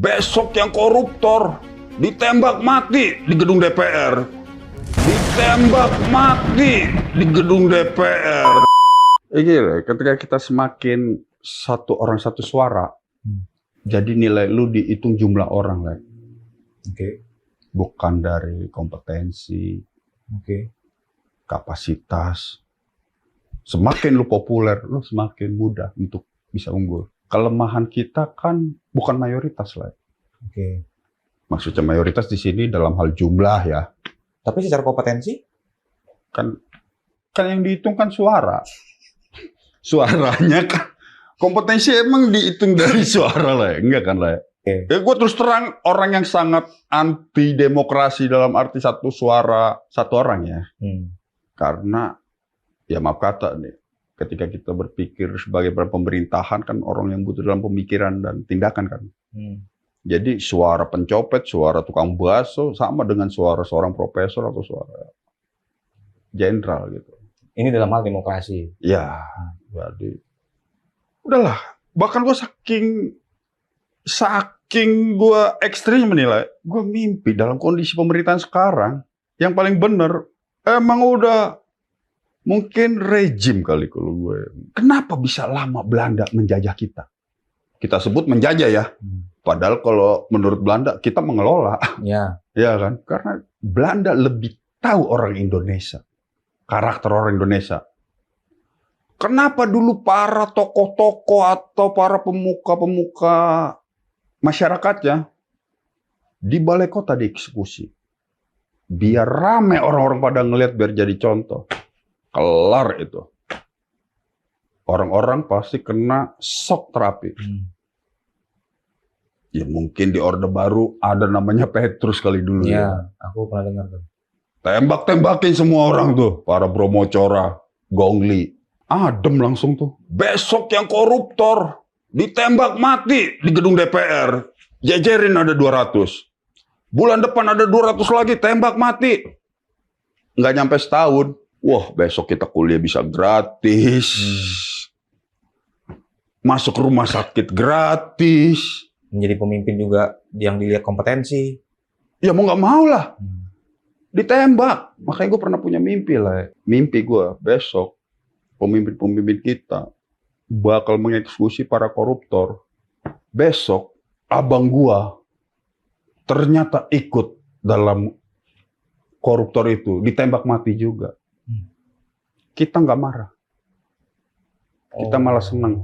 besok yang koruptor ditembak mati di gedung DPR. Ditembak mati di gedung DPR. Gila, ketika kita semakin satu orang satu suara, jadi nilai lu dihitung jumlah orang, lah. Oke. Bukan dari kompetensi, kapasitas. Semakin lu populer, lu semakin mudah untuk bisa unggul. Kelemahan kita kan bukan mayoritas, lah. Oke. Maksudnya mayoritas di sini dalam hal jumlah ya. Tapi secara kompetensi? Kan yang dihitung kan suara. Suaranya kan kompetensi emang dihitung dari suara, lah. Enggak kan, lah. Oke. Ya, gue terus terang orang yang sangat anti demokrasi dalam arti satu suara satu orang ya. Karena ya maaf kata nih, ketika kita berpikir sebagai pemerintahan kan orang yang butuh dalam pemikiran dan tindakan kan. Jadi suara pencopet, suara tukang bakso sama dengan suara seorang profesor atau suara jenderal gitu. Ini dalam hal demokrasi. Ya, jadi udahlah. Bahkan gue saking gue ekstrim menilai, gue mimpi dalam kondisi pemerintahan sekarang yang paling bener emang udah mungkin rejim kali kalau gue. Kenapa bisa lama Belanda menjajah kita? Kita sebut menjajah ya. Padahal kalau menurut Belanda kita mengelola. Ya. Ya kan? Karena Belanda lebih tahu orang Indonesia. Karakter orang Indonesia. Kenapa dulu para tokoh-tokoh atau para pemuka-pemuka masyarakatnya di balai kota dieksekusi? Biar rame orang-orang pada ngelihat, biar jadi contoh. Kelar itu. Orang-orang pasti kena shock terapi. Ya mungkin di Orde Baru ada namanya Petrus kali dulu ya. Aku pernah dengar tuh. Tembak-tembakin semua orang tuh. Para Bromo Cora, Gongli. Adem langsung tuh. Besok yang koruptor ditembak mati di gedung DPR. Jejerin ada 200. Bulan depan ada 200 lagi tembak mati. Nggak nyampe setahun. Wah, besok kita kuliah bisa gratis. Masuk rumah sakit gratis. Menjadi pemimpin juga yang dilihat kompetensi. Ya mau nggak mau lah. Ditembak. Makanya gue pernah punya mimpi lah. Mimpi gue besok pemimpin-pemimpin kita bakal mengeksekusi para koruptor. Besok abang gua ternyata ikut dalam koruptor itu, ditembak mati juga. Kita nggak marah. Kita malah senang.